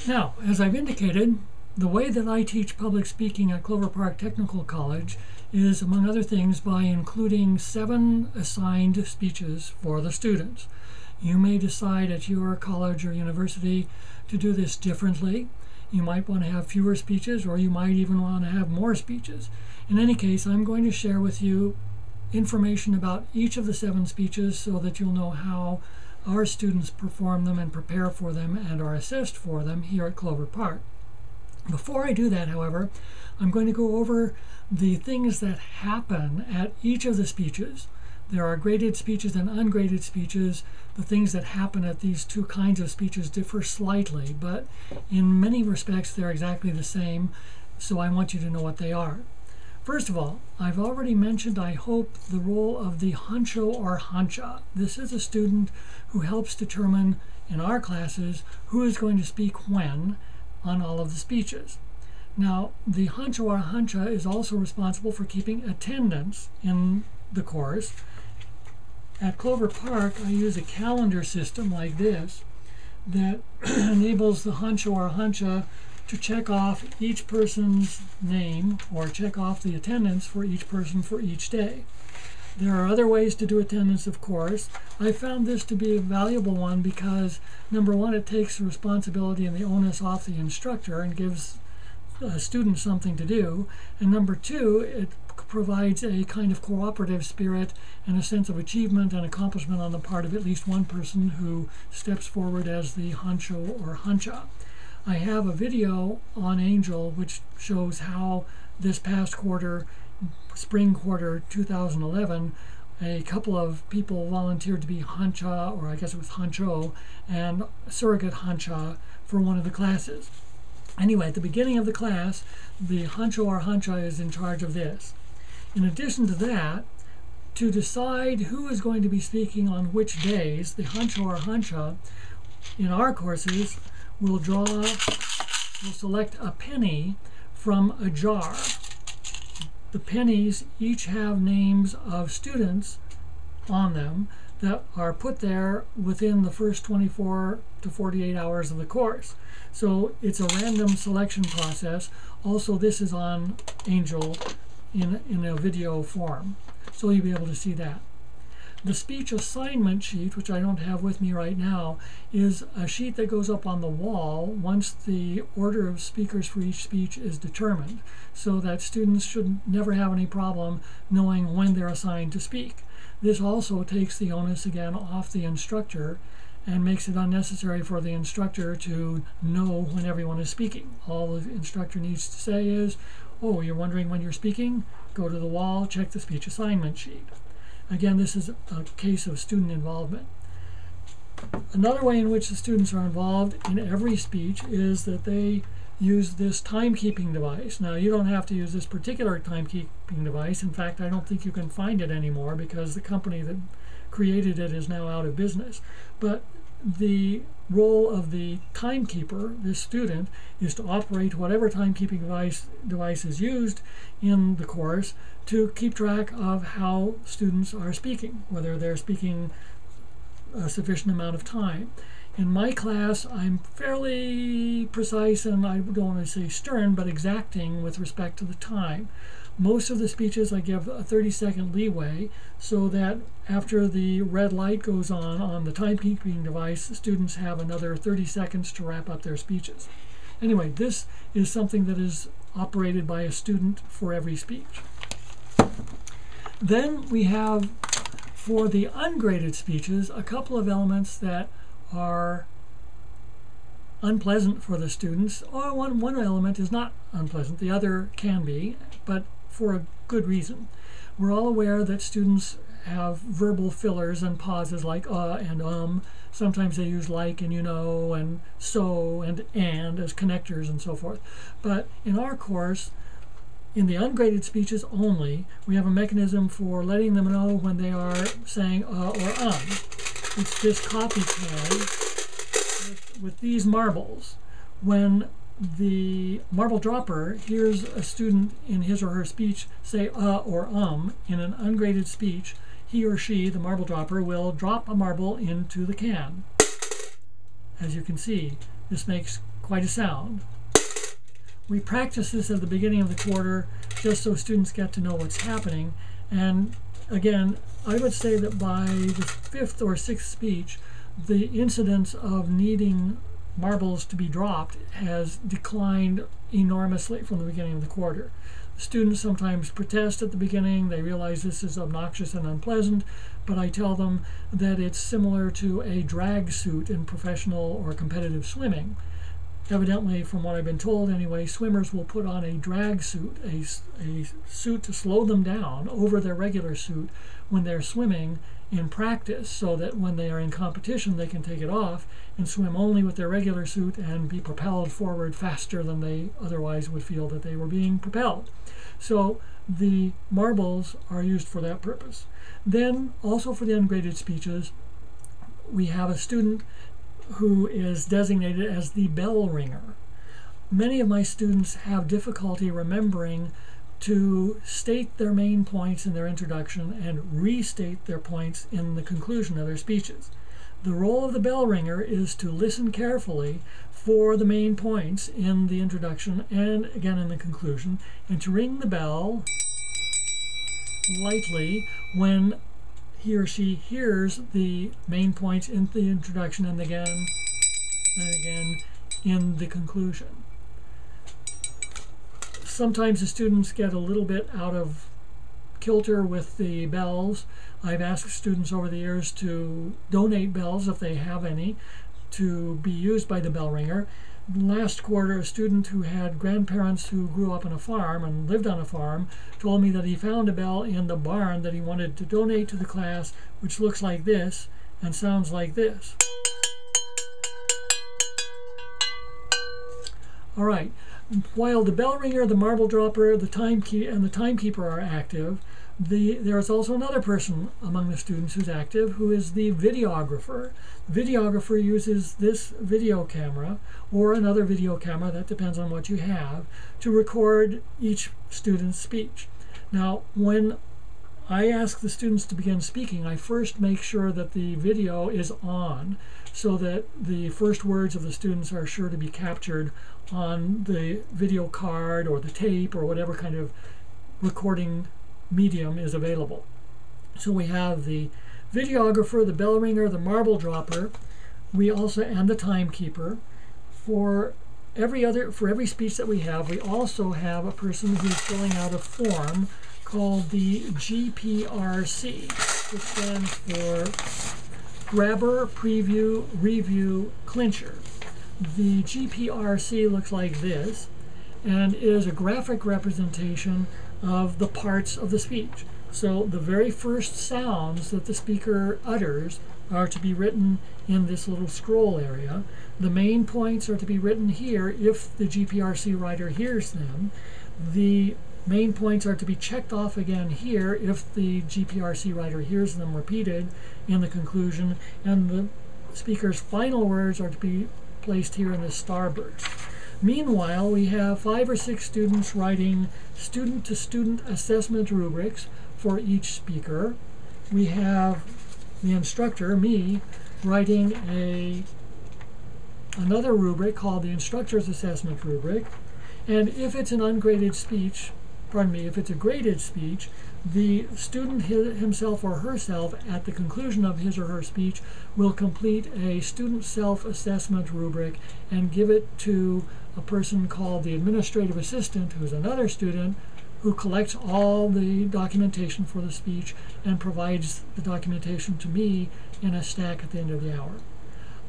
Now, as I've indicated, the way that I teach public speaking at Clover Park Technical College is, among other things, by including 7 assigned speeches for the students. You may decide at your college or university to do this differently. You might want to have fewer speeches, or you might even want to have more speeches. In any case, I'm going to share with you information about each of the 7 speeches so that you'll know how our students perform them and prepare for them and are assessed for them here at Clover Park. Before I do that, however, I'm going to go over the things that happen at each of the speeches. There are graded speeches and ungraded speeches. The things that happen at these 2 kinds of speeches differ slightly, but in many respects they're exactly the same, so I want you to know what they are. First of all, I've already mentioned, I hope, the role of the honcho or honcha. This is a student who helps determine in our classes who is going to speak when on all of the speeches. Now, the honcho or honcha is also responsible for keeping attendance in the course. At Clover Park, I use a calendar system like this that enables the honcho or honcha to check off each person's name or check off the attendance for each person for each day. There are other ways to do attendance, of course. I found this to be a valuable one because, number one, it takes the responsibility and the onus off the instructor and gives students something to do, and number two, it provides a kind of cooperative spirit and a sense of achievement and accomplishment on the part of at least one person who steps forward as the honcho or honcha. I have a video on Angel which shows how this past quarter, spring quarter 2011, a couple of people volunteered to be honcha, or I guess it was honcho, and surrogate honcha for one of the classes. Anyway, at the beginning of the class, the honcho or honcha is in charge of this. In addition to that, to decide who is going to be speaking on which days, the honcho or honcha in our courses will select a penny from a jar. The pennies each have names of students on them that are put there within the first 24 to 48 hours of the course. So it's a random selection process. Also, this is on Angel in a video form, so you'll be able to see that. The speech assignment sheet, which I don't have with me right now, is a sheet that goes up on the wall once the order of speakers for each speech is determined, so that students should never have any problem knowing when they're assigned to speak. This also takes the onus again off the instructor and makes it unnecessary for the instructor to know when everyone is speaking. All the instructor needs to say is, oh, you're wondering when you're speaking? Go to the wall, check the speech assignment sheet. Again, this is a case of student involvement. Another way in which the students are involved in every speech is that they use this timekeeping device. Now, you don't have to use this particular timekeeping device. In fact, I don't think you can find it anymore because the company that created it is now out of business. But the role of the timekeeper, this student, is to operate whatever timekeeping device is used in the course to keep track of how students are speaking, whether they're speaking a sufficient amount of time. In my class, I'm fairly precise, and I don't want to say stern, but exacting with respect to the time. Most of the speeches I give a 30-second leeway so that after the red light goes on the timekeeping device, the students have another 30 seconds to wrap up their speeches. Anyway, this is something that is operated by a student for every speech. Then we have, for the ungraded speeches, a couple of elements that are unpleasant for the students, or one element is not unpleasant, the other can be, but for a good reason. We're all aware that students have verbal fillers and pauses like and sometimes they use like and you know and so and as connectors and so forth. But in our course, in the ungraded speeches only, we have a mechanism for letting them know when they are saying or It's this coffee tray with these marbles. When the marble dropper hears a student in his or her speech say or in an ungraded speech, he or she, the marble dropper, will drop a marble into the can. As you can see, this makes quite a sound. We practice this at the beginning of the quarter just so students get to know what's happening. And again, I would say that by the 5th or 6th speech, the incidence of needing marbles to be dropped has declined enormously from the beginning of the quarter. Students sometimes protest at the beginning. They realize this is obnoxious and unpleasant, but I tell them that it's similar to a drag suit in professional or competitive swimming. Evidently, from what I've been told anyway, swimmers will put on a drag suit, a suit to slow them down over their regular suit when they're swimming in practice, so that when they are in competition they can take it off and swim only with their regular suit and be propelled forward faster than they otherwise would feel that they were being propelled. So the marbles are used for that purpose. Then also for the ungraded speeches, we have a student who is designated as the bell ringer. Many of my students have difficulty remembering to state their main points in their introduction and restate their points in the conclusion of their speeches. The role of the bell ringer is to listen carefully for the main points in the introduction and again in the conclusion, and to ring the bell lightly when he or she hears the main points in the introduction and again in the conclusion. Sometimes the students get a little bit out of kilter with the bells. I've asked students over the years to donate bells if they have any to be used by the bell ringer. Last quarter, a student who had grandparents who grew up on a farm and lived on a farm told me that he found a bell in the barn that he wanted to donate to the class, which looks like this and sounds like this. All right. While the bell ringer, the marble dropper, the timekeeper are active, there is also another person among the students who's active, who is the videographer. The videographer uses this video camera or another video camera, that depends on what you have, to record each student's speech. Now, when I ask the students to begin speaking, I first make sure that the video is on so that the first words of the students are sure to be captured on the video card or the tape or whatever kind of recording medium is available. So we have the videographer, the bell ringer, the marble dropper, and the timekeeper. For every speech that we have, we also have a person who's filling out a form called the GPRC, which stands for Grabber, Preview, Review, Clincher. The GPRC looks like this and is a graphic representation of the parts of the speech. So the very first sounds that the speaker utters are to be written in this little scroll area. The main points are to be written here if the GPRC writer hears them. The main points are to be checked off again here if the GPRC writer hears them repeated in the conclusion, and the speaker's final words are to be placed here in this starburst. Meanwhile, we have 5 or 6 students writing student-to-student assessment rubrics for each speaker. We have the instructor, me, writing another rubric called the instructor's assessment rubric. And if it's an ungraded speech, if it's a graded speech, the student himself or herself at the conclusion of his or her speech will complete a student self-assessment rubric and give it to a person called the administrative assistant, who's another student, who collects all the documentation for the speech and provides the documentation to me in a stack at the end of the hour.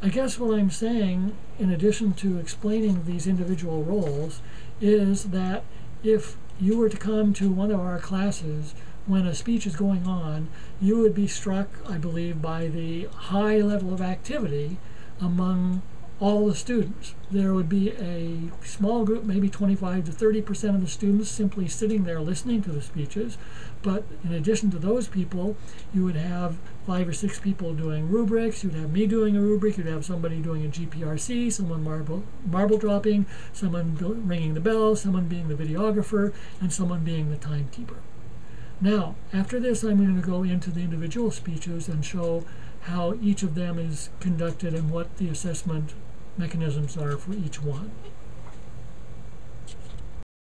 I guess what I'm saying, in addition to explaining these individual roles, is that if you were to come to one of our classes when a speech is going on, you would be struck, I believe, by the high level of activity among all the students. There would be a small group, maybe 25 to 30% of the students simply sitting there listening to the speeches, but in addition to those people, you would have 5 or 6 people doing rubrics, you'd have me doing a rubric, you'd have somebody doing a GPRC, someone marble dropping, someone ringing the bell, someone being the videographer, and someone being the timekeeper. Now, after this, I'm going to go into the individual speeches and show how each of them is conducted and what the assessment mechanisms are for each one.